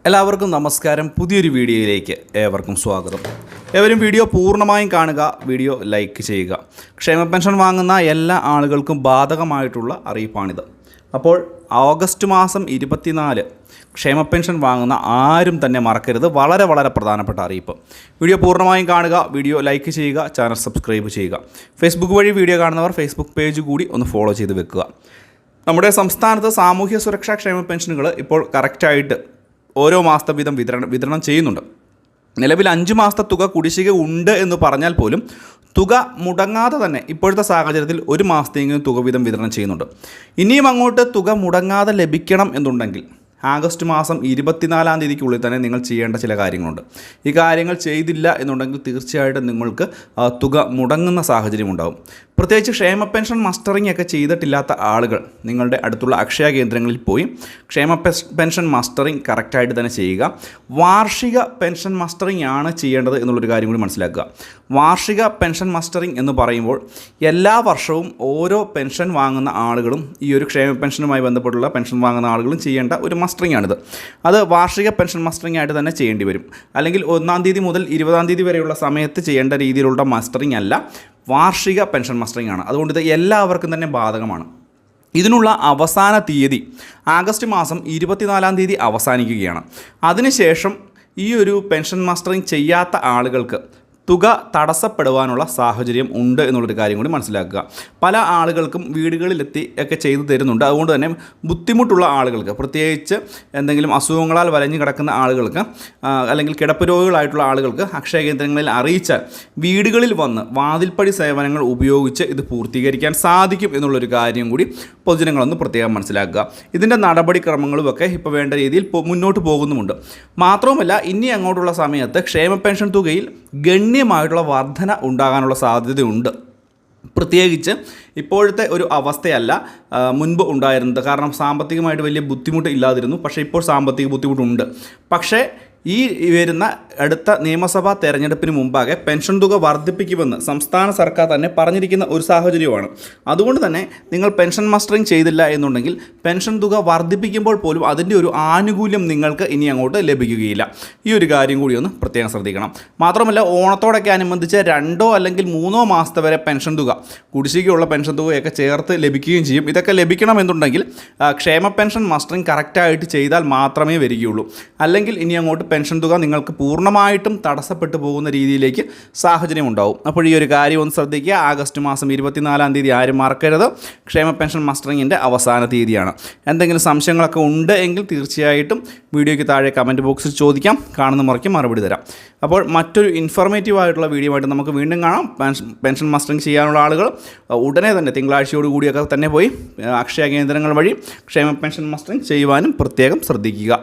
എല്ലാവർക്കും നമസ്കാരം. പുതിയൊരു വീഡിയോയിലേക്ക് ഏവർക്കും സ്വാഗതം. ഏവരും വീഡിയോ പൂർണ്ണമായും കാണുക, വീഡിയോ ലൈക്ക് ചെയ്യുക. ക്ഷേമ പെൻഷൻ വാങ്ങുന്ന എല്ലാ ആളുകൾക്കും ബാധകമായിട്ടുള്ള അറിയിപ്പാണിത്. അപ്പോൾ ഓഗസ്റ്റ് മാസം 24 ക്ഷേമ പെൻഷൻ വാങ്ങുന്ന ആരും തന്നെ മറക്കരുത്. വളരെ പ്രധാനപ്പെട്ട അറിയിപ്പ്. വീഡിയോ പൂർണ്ണമായും കാണുക, വീഡിയോ ലൈക്ക് ചെയ്യുക, ചാനൽ സബ്സ്ക്രൈബ് ചെയ്യുക. ഫേസ്ബുക്ക് വഴി വീഡിയോ കാണുന്നവർ ഫേസ്ബുക്ക് പേജ് കൂടി ഒന്ന് ഫോളോ ചെയ്ത് വെക്കുക. നമ്മുടെ സംസ്ഥാനത്ത് സാമൂഹ്യ സുരക്ഷാ ക്ഷേമ പെൻഷനുകൾ ഇപ്പോൾ കറക്റ്റായിട്ട് ഓരോ മാസത്തെ വീതം വിതരണം ചെയ്യുന്നുണ്ട്. നിലവിൽ 5 മാസത്തെ തുക കുടിശ്ശിക ഉണ്ട് എന്ന് പറഞ്ഞാൽ പോലും തുക മുടങ്ങാതെ തന്നെ ഇപ്പോഴത്തെ സാഹചര്യത്തിൽ 1 മാസത്തെയെങ്കിലും തുക വീതം വിതരണം ചെയ്യുന്നുണ്ട്. ഇനിയും അങ്ങോട്ട് തുക മുടങ്ങാതെ ലഭിക്കണം എന്നുണ്ടെങ്കിൽ ആഗസ്റ്റ് മാസം 24-ാം തീയതിക്കുള്ളിൽ തന്നെ നിങ്ങൾ ചെയ്യേണ്ട ചില കാര്യങ്ങളുണ്ട്. ഈ കാര്യങ്ങൾ ചെയ്തില്ല എന്നുണ്ടെങ്കിൽ തീർച്ചയായിട്ടും നിങ്ങൾക്ക് തുക മുടങ്ങുന്ന സാഹചര്യം ഉണ്ടാകും. പ്രത്യേകിച്ച് ക്ഷേമ പെൻഷൻ മസ്റ്ററിംഗ് ഒക്കെ ചെയ്തിട്ടില്ലാത്ത ആളുകൾ നിങ്ങളുടെ അടുത്തുള്ള അക്ഷയ കേന്ദ്രങ്ങളിൽ പോയി ക്ഷേമ പെൻഷൻ മസ്റ്ററിംഗ് കറക്റ്റായിട്ട് തന്നെ ചെയ്യുക. വാർഷിക പെൻഷൻ മസ്റ്ററിംഗ് ആണ് ചെയ്യേണ്ടത് എന്നുള്ളൊരു കാര്യം കൂടി മനസ്സിലാക്കുക. വാർഷിക പെൻഷൻ മസ്റ്ററിംഗ് എന്ന് പറയുമ്പോൾ എല്ലാ വർഷവും ഓരോ പെൻഷൻ വാങ്ങുന്ന ആളുകളും ഈ ഒരു ക്ഷേമ പെൻഷനുമായി ബന്ധപ്പെട്ടുള്ള പെൻഷൻ വാങ്ങുന്ന ആളുകളും ചെയ്യേണ്ട ഒരു മസ്റ്ററിംഗ് ആണിത്. അത് വാർഷിക പെൻഷൻ മസ്റ്ററിംഗ് ആയിട്ട് തന്നെ ചെയ്യേണ്ടി വരും. അല്ലെങ്കിൽ 1-ാം തീയതി മുതൽ 20-ാം തീയതി വരെയുള്ള സമയത്ത് ചെയ്യേണ്ട രീതിയിലുള്ള മസ്റ്ററിംഗ് അല്ല, വാർഷിക പെൻഷൻ മസ്റ്ററിംഗ് ആണ്. അതുകൊണ്ട് ഇത് എല്ലാവർക്കും തന്നെ ബാധകമാണ്. ഇതിനുള്ള അവസാന തീയതി ആഗസ്റ്റ് മാസം 24-ാം തീയതി അവസാനിക്കുകയാണ്. അതിനുശേഷം ഈ ഒരു പെൻഷൻ മസ്റ്ററിംഗ് ചെയ്യാത്ത ആളുകൾക്ക് തുക തടസ്സപ്പെടുവാനുള്ള സാഹചര്യം ഉണ്ട് എന്നുള്ളൊരു കാര്യം കൂടി മനസ്സിലാക്കുക. പല ആളുകൾക്കും വീടുകളിലെത്തി ഒക്കെ ചെയ്തു തരുന്നുണ്ട്. അതുകൊണ്ട് തന്നെ ബുദ്ധിമുട്ടുള്ള ആളുകൾക്ക്, പ്രത്യേകിച്ച് എന്തെങ്കിലും അസുഖങ്ങളാൽ വലഞ്ഞു കിടക്കുന്ന ആളുകൾക്ക് അല്ലെങ്കിൽ കിടപ്പ് രോഗികളായിട്ടുള്ള ആളുകൾക്ക് അക്ഷയ കേന്ദ്രങ്ങളിൽ അറിയിച്ചാൽ വീടുകളിൽ വന്ന് വാതിൽപ്പടി സേവനങ്ങൾ ഉപയോഗിച്ച് ഇത് പൂർത്തീകരിക്കാൻ സാധിക്കും എന്നുള്ളൊരു കാര്യം കൂടി പൊതുജനങ്ങളൊന്ന് പ്രത്യേകം മനസ്സിലാക്കുക. ഇതിൻ്റെ നടപടിക്രമങ്ങളുമൊക്കെ ഇപ്പോൾ വേണ്ട രീതിയിൽ മുന്നോട്ട് പോകുന്നുമുണ്ട്. മാത്രവുമല്ല, ഇനി അങ്ങോട്ടുള്ള സമയത്ത് ക്ഷേമ പെൻഷൻ തുകയിൽ ഗണ്യമായിട്ടുള്ള വർധന ഉണ്ടാകാനുള്ള സാധ്യതയുണ്ട്. പ്രത്യേകിച്ച് ഇപ്പോഴത്തെ ഒരു അവസ്ഥയല്ല മുൻപ് ഉണ്ടായിരുന്നത്. കാരണം സാമ്പത്തികമായിട്ട് വലിയ ബുദ്ധിമുട്ട് ഇല്ലാതിരുന്നു. പക്ഷേ ഇപ്പോൾ സാമ്പത്തിക ബുദ്ധിമുട്ടുണ്ട്. പക്ഷേ ഈ വരുന്ന അടുത്ത നിയമസഭാ തെരഞ്ഞെടുപ്പിന് മുമ്പാകെ പെൻഷൻ തുക വർദ്ധിപ്പിക്കുമെന്ന് സംസ്ഥാന സർക്കാർ തന്നെ പറഞ്ഞിരിക്കുന്ന ഒരു സാഹചര്യമാണ്. അതുകൊണ്ട് തന്നെ നിങ്ങൾ പെൻഷൻ മസ്റ്ററിംഗ് ചെയ്തില്ല എന്നുണ്ടെങ്കിൽ പെൻഷൻ തുക വർദ്ധിപ്പിക്കുമ്പോൾ പോലും അതിൻ്റെ ഒരു ആനുകൂല്യം നിങ്ങൾക്ക് ഇനി അങ്ങോട്ട് ലഭിക്കുകയില്ല. ഈ ഒരു കാര്യം കൂടി ഒന്ന് പ്രത്യേകം ശ്രദ്ധിക്കണം. മാത്രമല്ല, ഓണത്തോടൊക്കെ അനുബന്ധിച്ച് 2 അല്ലെങ്കിൽ 3 മാസത്തെ വരെ പെൻഷൻ തുക, കുടിശ്ശികയുള്ള പെൻഷൻ തുകയൊക്കെ ചേർത്ത് ലഭിക്കുകയും ചെയ്യും. ഇതൊക്കെ ലഭിക്കണമെന്നുണ്ടെങ്കിൽ ക്ഷേമ പെൻഷൻ മസ്റ്ററിംഗ് കറക്റ്റായിട്ട് ചെയ്താൽ മാത്രമേ വരികയുള്ളൂ. അല്ലെങ്കിൽ ഇനി അങ്ങോട്ട് പെൻഷൻ തുക നിങ്ങൾക്ക് പൂർണ്ണമായിട്ടും തടസ്സപ്പെട്ടു പോകുന്ന രീതിയിലേക്ക് സാഹചര്യം ഉണ്ടാവും. അപ്പോൾ ഈ ഒരു കാര്യം ഒന്ന് ശ്രദ്ധിക്കുക. ആഗസ്റ്റ് മാസം 24-ാം തീയതി ആരും മറക്കരുത്. ക്ഷേമ പെൻഷൻ മസ്റ്ററിങ്ങിൻ്റെ അവസാന തീയതിയാണ്. എന്തെങ്കിലും സംശയങ്ങളൊക്കെ ഉണ്ട് എങ്കിൽ തീർച്ചയായിട്ടും വീഡിയോയ്ക്ക് താഴെ കമൻറ്റ് ബോക്സിൽ ചോദിക്കാം. കാണുന്ന മുറയ്ക്ക് മറുപടി തരാം. അപ്പോൾ മറ്റൊരു ഇൻഫോർമേറ്റീവ് ആയിട്ടുള്ള വീഡിയോ ആയിട്ട് നമുക്ക് വീണ്ടും കാണാം. പെൻഷൻ മസ്റ്ററിംഗ് ചെയ്യാനുള്ള ആളുകൾ ഉടനെ തന്നെ തിങ്കളാഴ്ചയോട് കൂടിയൊക്കെ തന്നെ പോയി അക്ഷയ കേന്ദ്രങ്ങൾ വഴി ക്ഷേമ പെൻഷൻ മസ്റ്ററിംഗ് ചെയ്യുവാനും പ്രത്യേകം ശ്രദ്ധിക്കുക.